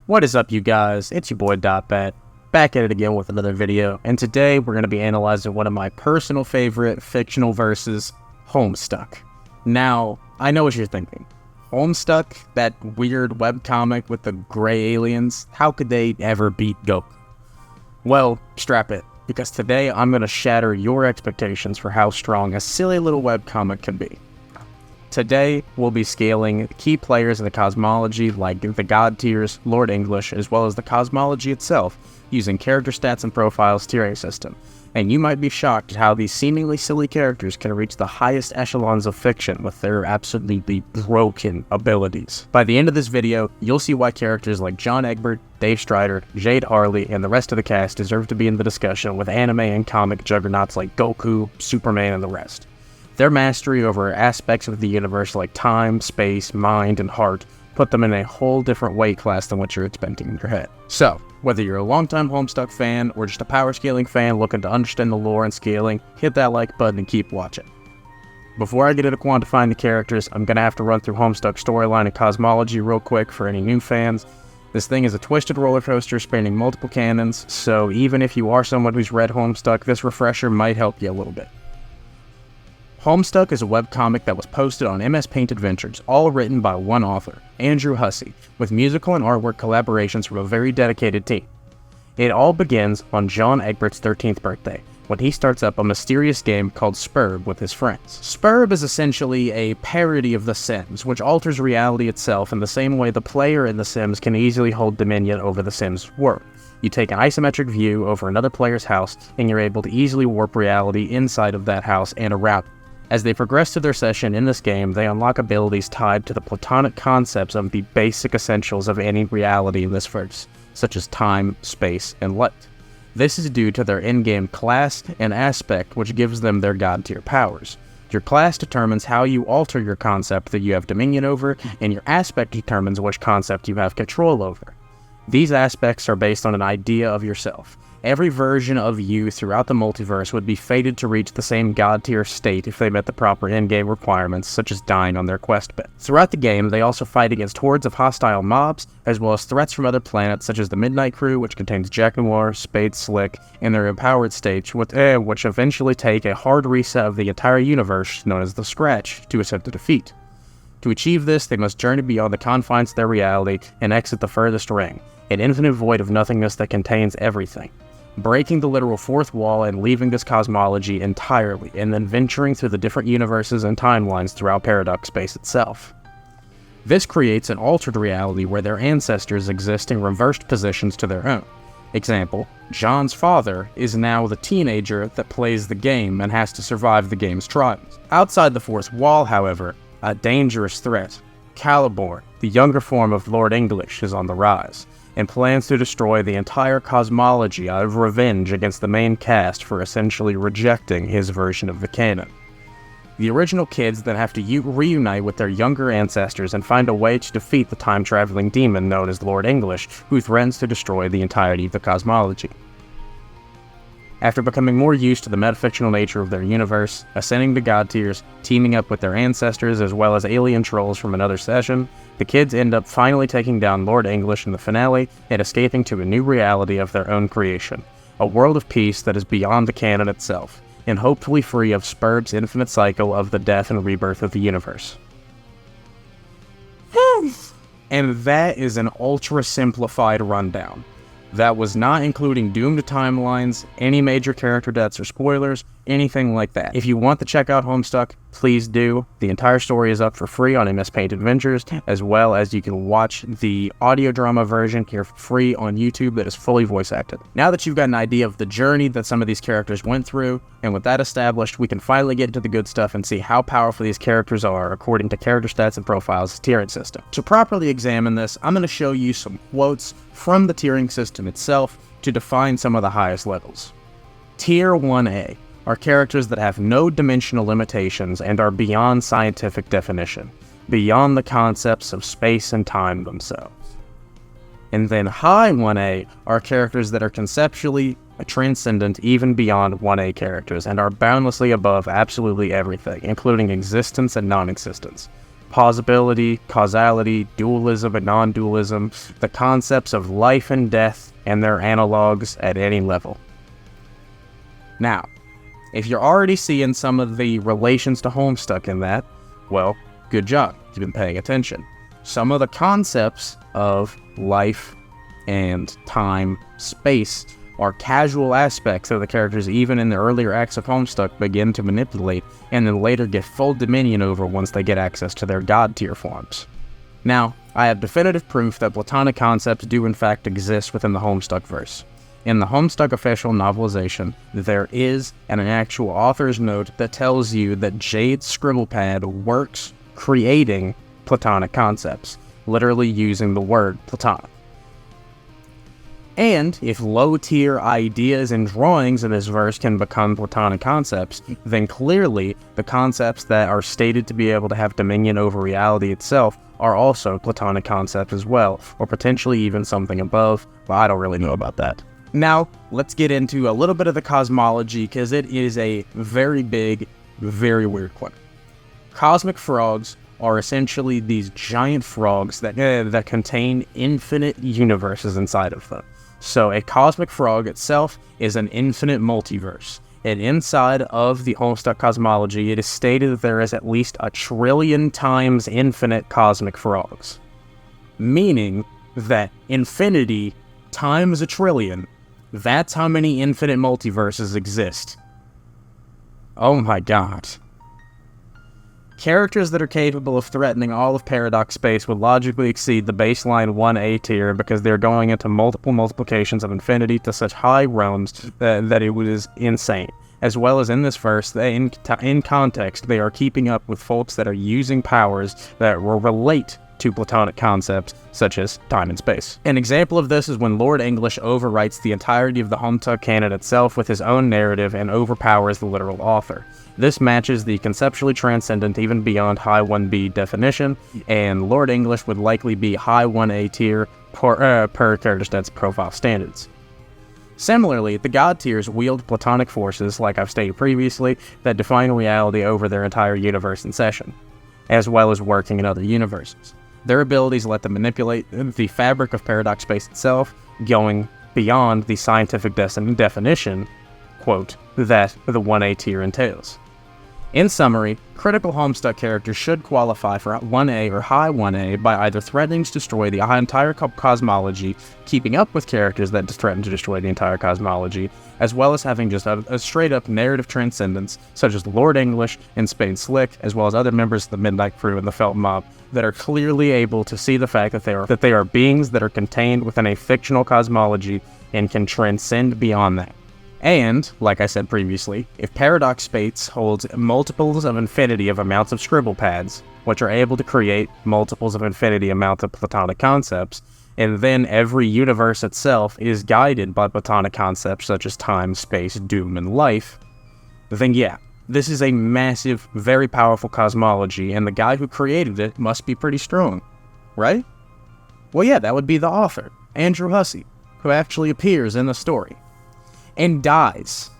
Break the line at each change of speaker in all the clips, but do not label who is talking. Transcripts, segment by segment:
What is up, you guys? It's your boy Dotbat, back at it again with another video, and today we're going to be analyzing one of my personal favorite fictional verses, Homestuck. Now, I know what you're thinking. Homestuck, that weird webcomic with the gray aliens, how could they ever beat Goku? Well, strap it, because today I'm going to shatter your expectations for how strong a silly little webcomic can be. Today, we'll be scaling key players in the cosmology like the God tiers, Lord English, as well as the cosmology itself, using character stats and profiles tiering system. And you might be shocked at how these seemingly silly characters can reach the highest echelons of fiction with their absolutely broken abilities. By the end of this video, you'll see why characters like John Egbert, Dave Strider, Jade Harley, and the rest of the cast deserve to be in the discussion with anime and comic juggernauts like Goku, Superman, and the rest. Their mastery over aspects of the universe like time, space, mind, and heart put them in a whole different weight class than what you're expecting in your head. So, whether you're a longtime Homestuck fan or just a Powerscaling fan looking to understand the lore and scaling, hit that like button and keep watching. Before I get into quantifying the characters, I'm going to have to run through Homestuck's storyline and cosmology real quick for any new fans. This thing is a twisted roller coaster spanning multiple canons, so even if you are someone who's read Homestuck, this refresher might help you a little bit. Homestuck is a webcomic that was posted on MS Paint Adventures, all written by one author, Andrew Hussey, with musical and artwork collaborations from a very dedicated team. It all begins on John Egbert's 13th birthday, when he starts up a mysterious game called Spurb with his friends. Spurb is essentially a parody of The Sims, which alters reality itself in the same way the player in The Sims can easily hold dominion over The Sims' world. You take an isometric view over another player's house, and you're able to easily warp reality inside of that house and around it. As they progress through their session in this game, they unlock abilities tied to the platonic concepts of the basic essentials of any reality in this verse, such as time, space, and light. This is due to their in-game class and aspect, which gives them their god tier powers. Your class determines how you alter your concept that you have dominion over, and your aspect determines which concept you have control over. These aspects are based on an idea of yourself. Every version of you throughout the multiverse would be fated to reach the same god tier state if they met the proper in-game requirements, such as dying on their quest bit. Throughout the game, they also fight against hordes of hostile mobs, as well as threats from other planets such as the Midnight Crew, which contains Bec Noir, Spade Slick, and their empowered stage, which eventually take a hard reset of the entire universe, known as the Scratch, to attempt to defeat. To achieve this, they must journey beyond the confines of their reality and exit the furthest ring, an infinite void of nothingness that contains everything, breaking the literal fourth wall and leaving this cosmology entirely, and then venturing through the different universes and timelines throughout Paradox Space itself. This creates an altered reality where their ancestors exist in reversed positions to their own. Example, John's father is now the teenager that plays the game and has to survive the game's trials. Outside the fourth wall, however, a dangerous threat, Caliborn, the younger form of Lord English, is on the rise, and plans to destroy the entire cosmology out of revenge against the main cast for essentially rejecting his version of the canon. The original kids then have to reunite with their younger ancestors and find a way to defeat the time-traveling demon known as Lord English, who threatens to destroy the entirety of the cosmology. After becoming more used to the metafictional nature of their universe, ascending to god tiers, teaming up with their ancestors as well as alien trolls from another session, the kids end up finally taking down Lord English in the finale and escaping to a new reality of their own creation, a world of peace that is beyond the canon itself, and hopefully free of Spurb's infinite cycle of the death and rebirth of the universe. And that is an ultra-simplified rundown. That was not including doomed timelines, any major character deaths or spoilers, anything like that. If you want to check out Homestuck, please do. The entire story is up for free on MS Paint Adventures, as well as you can watch the audio drama version here for free on YouTube that is fully voice acted. Now that you've got an idea of the journey that some of these characters went through, and with that established, we can finally get into the good stuff and see how powerful these characters are according to character stats and profiles tiering system. To properly examine this, I'm going to show you some quotes from the tiering system itself to define some of the highest levels. Tier 1A are characters that have no dimensional limitations and are beyond scientific definition, beyond the concepts of space and time themselves. And then high 1A are characters that are conceptually transcendent even beyond 1A characters and are boundlessly above absolutely everything, including existence and non-existence. plausibility, causality, dualism and non-dualism, the concepts of life and death, and their analogs at any level. Now, if you're already seeing some of the relations to Homestuck in that, well, good job, you've been paying attention. Some of the concepts of life and time, space, are casual aspects of the characters even in the earlier acts of Homestuck begin to manipulate and then later get full dominion over once they get access to their god tier forms. Now, I have definitive proof that platonic concepts do in fact exist within the Homestuck verse. In the Homestuck official novelization, there is an actual author's note that tells you that Jade's scribble pad works creating platonic concepts, literally using the word platonic. And if low-tier ideas and drawings in this verse can become platonic concepts, then clearly the concepts that are stated to be able to have dominion over reality itself are also platonic concepts as well, or potentially even something above, but I don't really know about that. Now, let's get into a little bit of the cosmology, because it is a very big, very weird one. Cosmic frogs are essentially these giant frogs that contain infinite universes inside of them. So a cosmic frog itself is an infinite multiverse, and inside of the Homestuck cosmology, it is stated that there is at least 1 trillion times infinite cosmic frogs, meaning that infinity times 1 trillion, that's how many infinite multiverses exist. Oh my god. Characters that are capable of threatening all of Paradox space would logically exceed the baseline 1A tier because they're going into multiple multiplications of infinity to such high realms that it was insane. As well as in this verse, in context, they are keeping up with folks that are using powers that will relate to platonic concepts such as time and space. An example of this is when Lord English overwrites the entirety of the Homestuck canon itself with his own narrative and overpowers the literal author. This matches the conceptually transcendent even beyond high 1B definition, and Lord English would likely be high 1A tier per character stats profile standards. Similarly, the god tiers wield platonic forces, like I've stated previously, that define reality over their entire universe in session, as well as working in other universes. Their abilities let them manipulate the fabric of Paradox space itself, going beyond the scientific definition, quote, that the 1A tier entails. In summary, critical Homestuck characters should qualify for 1A or high 1A by either threatening to destroy the entire cosmology, keeping up with characters that threaten to destroy the entire cosmology, as well as having just a straight-up narrative transcendence, such as Lord English and Spain Slick, as well as other members of the Midnight Crew and the Felt Mob, that are clearly able to see the fact that they are beings that are contained within a fictional cosmology and can transcend beyond that. And, like I said previously, if Paradox space holds multiples of infinity of amounts of scribble pads, which are able to create multiples of infinity amounts of platonic concepts, and then every universe itself is guided by platonic concepts such as time, space, doom, and life, then yeah, this is a massive, very powerful cosmology, and the guy who created it must be pretty strong, right? Well yeah, that would be the author, Andrew Hussey, who actually appears in the story. And dies.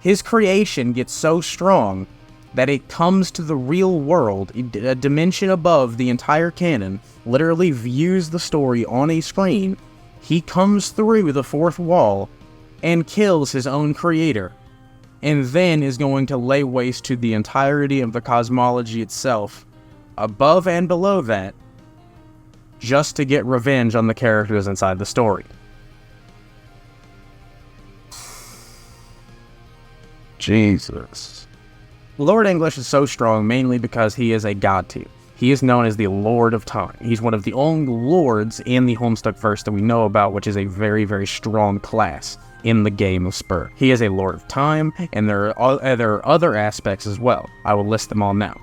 His creation gets so strong that it comes to the real world, a dimension above the entire canon, literally views the story on a screen. He comes through the fourth wall and kills his own creator, and then is going to lay waste to the entirety of the cosmology itself, above and below that, just to get revenge on the characters inside the story. Jesus. Lord English is so strong mainly because he is a god tier. He is known as the Lord of Time. He's one of the only lords in the Homestuck verse that we know about, which is a very, very strong class in the game of Spur. He is a Lord of Time, and there are other aspects as well. I will list them all now.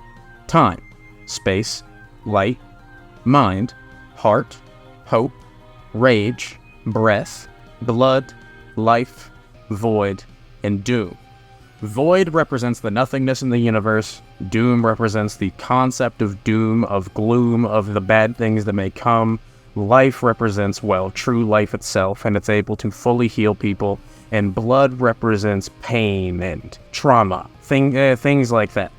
Time, space, light, mind, heart, hope, rage, breath, blood, life, void, and doom. Void represents the nothingness in the universe. Doom represents the concept of doom, of gloom, of the bad things that may come. Life represents, well, true life itself, and it's able to fully heal people. And blood represents pain and trauma, things like that.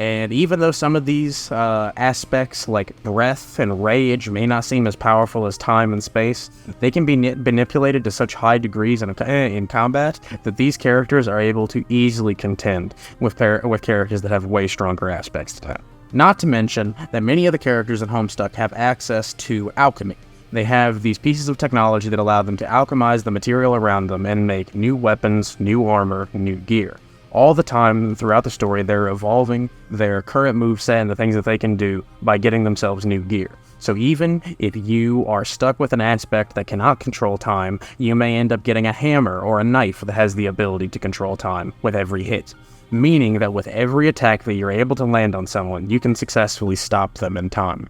And even though some of these aspects like breath and rage may not seem as powerful as time and space, they can be manipulated to such high degrees in combat that these characters are able to easily contend with characters that have way stronger aspects to them. Not to mention that many of the characters in Homestuck have access to alchemy. They have these pieces of technology that allow them to alchemize the material around them and make new weapons, new armor, new gear. All the time throughout the story, they're evolving their current moveset and the things that they can do by getting themselves new gear. So even if you are stuck with an aspect that cannot control time, you may end up getting a hammer or a knife that has the ability to control time with every hit. Meaning that with every attack that you're able to land on someone, you can successfully stop them in time.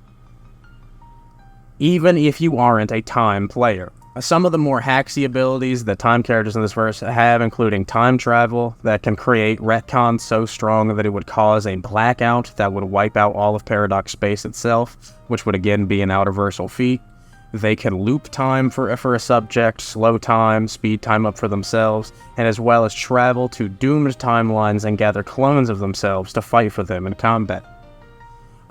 Even if you aren't a time player. Some of the more hacksy abilities that time characters in this verse have, including time travel that can create retcons so strong that it would cause a blackout that would wipe out all of Paradox space itself, which would again be an outerversal feat. They can loop time for a subject, slow time, speed time up for themselves, and as well as travel to doomed timelines and gather clones of themselves to fight for them in combat.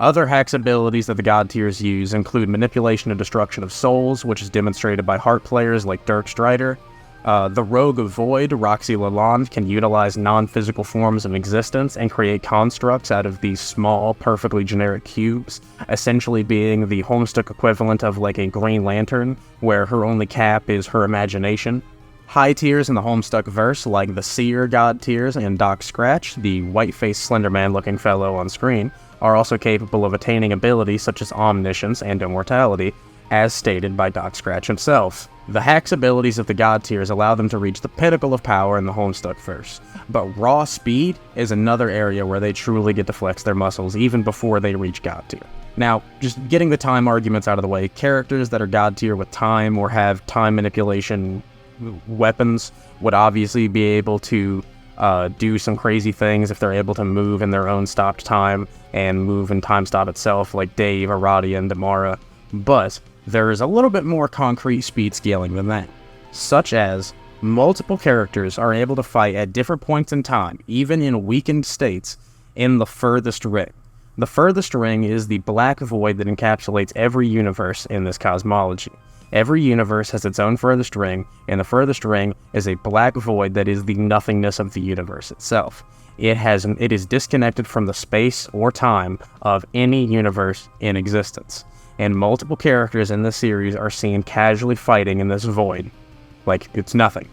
Other hacks abilities that the god tiers use include manipulation and destruction of souls, which is demonstrated by heart players like Dirk Strider. The Rogue of Void, Roxy Lalonde, can utilize non-physical forms of existence and create constructs out of these small, perfectly generic cubes, essentially being the Homestuck equivalent of like a Green Lantern, where her only cap is her imagination. High tiers in the Homestuck verse, like the Seer god tiers and Doc Scratch, the white-faced Slenderman-looking fellow on screen, are also capable of attaining abilities such as omniscience and immortality, as stated by Doc Scratch himself. The hacks abilities of the god tiers allow them to reach the pinnacle of power in the Homestuck verse, but raw speed is another area where they truly get to flex their muscles even before they reach god tier. Now, just getting the time arguments out of the way, characters that are god tier with time or have time manipulation weapons would obviously be able to do some crazy things if they're able to move in their own stopped time and move in time stop itself, like Dave, Aradia, and Damara. But there is a little bit more concrete speed scaling than that, such as multiple characters are able to fight at different points in time, even in weakened states, in the furthest ring. The furthest ring is the black void that encapsulates every universe in this cosmology. Every universe has its own furthest ring, and the furthest ring is a black void that is the nothingness of the universe itself. It is disconnected from the space or time of any universe in existence, and multiple characters in this series are seen casually fighting in this void, like it's nothing.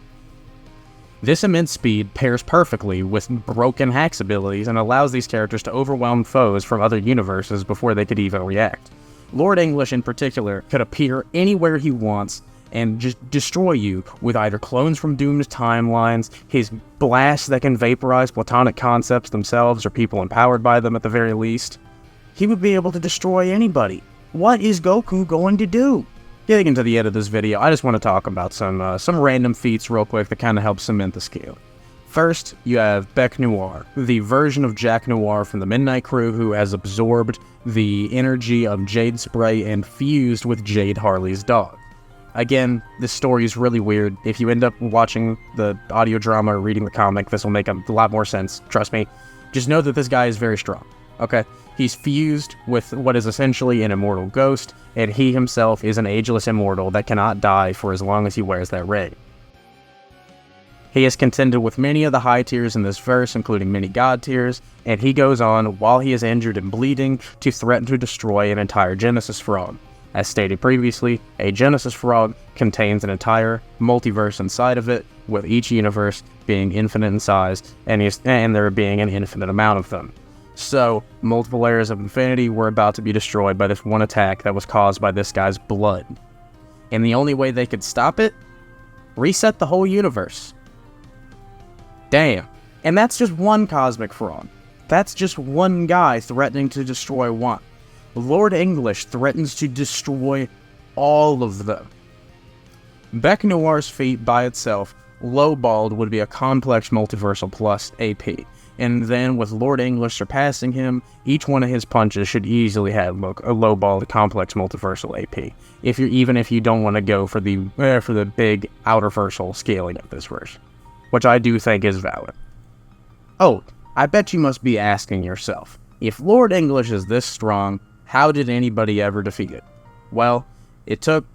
This immense speed pairs perfectly with broken hacks abilities and allows these characters to overwhelm foes from other universes before they could even react. Lord English in particular could appear anywhere he wants and just destroy you with either clones from doomed timelines, his blasts that can vaporize platonic concepts themselves or people empowered by them at the very least. He would be able to destroy anybody. What is Goku going to do? Getting into the end of this video, I just want to talk about some random feats real quick that kind of help cement the scale. First, you have Bec Noir, the version of Jack Noir from the Midnight Crew who has absorbed the energy of Jade Spray and fused with Jade Harley's dog. Again, this story is really weird. If you end up watching the audio drama or reading the comic, this will make a lot more sense, trust me. Just know that this guy is very strong, okay? He's fused with what is essentially an immortal ghost, and he himself is an ageless immortal that cannot die for as long as he wears that ring. He has contended with many of the high tiers in this verse, including many god tiers, and he goes on, while he is injured and bleeding, to threaten to destroy an entire Genesis frog. As stated previously, a Genesis frog contains an entire multiverse inside of it, with each universe being infinite in size, and there being an infinite amount of them. So, multiple layers of infinity were about to be destroyed by this one attack that was caused by this guy's blood. And the only way they could stop it? Reset the whole universe. Damn. And that's just one cosmic frog. That's just one guy threatening to destroy one. Lord English threatens to destroy all of them. Bec Noir's feat by itself, Lowballed, would be a complex multiversal plus AP. And then with Lord English surpassing him, each one of his punches should easily have a lowballed complex multiversal AP. Even if you don't want to go for the big outerversal scaling of this verse, which I do think is valid. Oh, I bet you must be asking yourself, If Lord English is this strong, how did anybody ever defeat it? Well, it took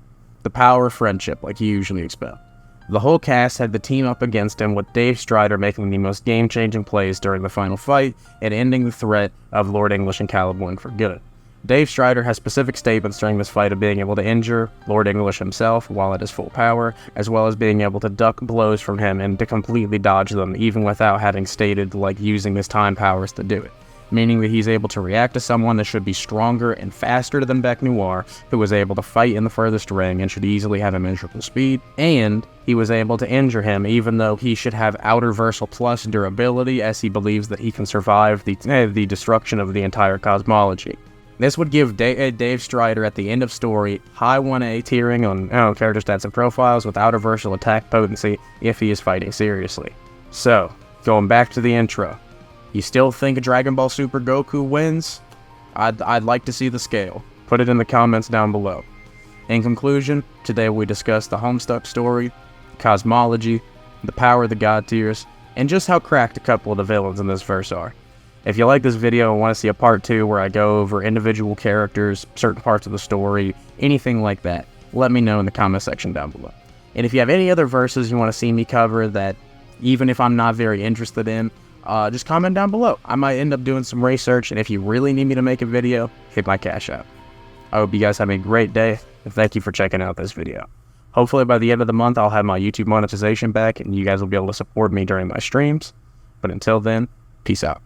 the power of friendship, like you usually expect. The whole cast had the team up against him, with Dave Strider making the most game-changing plays during the final fight and ending the threat of Lord English and Caliborn for good. Dave Strider has specific statements during this fight of being able to injure Lord English himself while at his full power, as well as being able to duck blows from him and to completely dodge them, even without having stated, like, using his time powers to do it. Meaning that he's able to react to someone that should be stronger and faster than Bec Noir, who was able to fight in the furthest ring and should easily have immeasurable speed, and he was able to injure him even though he should have outer versal plus durability, as he believes that he can survive the destruction of the entire cosmology. This would give Dave Strider at the end of story high 1A tiering on character stats and profiles with outer versal attack potency if he is fighting seriously. So, going back to the intro. You still think Dragon Ball Super Goku wins? I'd like to see the scale. Put it in the comments down below. In conclusion, today we discussed the Homestuck story, cosmology, the power of the god tiers, and just how cracked a couple of the villains in this verse are. If you like this video and want to see a part 2 where I go over individual characters, certain parts of the story, anything like that, let me know in the comment section down below. And if you have any other verses you want to see me cover that, even if I'm not very interested in, just comment down below. I might end up doing some research, and if you really need me to make a video, hit my cash app. I hope you guys have a great day, and thank you for checking out this video. Hopefully by the end of the month, I'll have my YouTube monetization back, and you guys will be able to support me during my streams. But until then, peace out.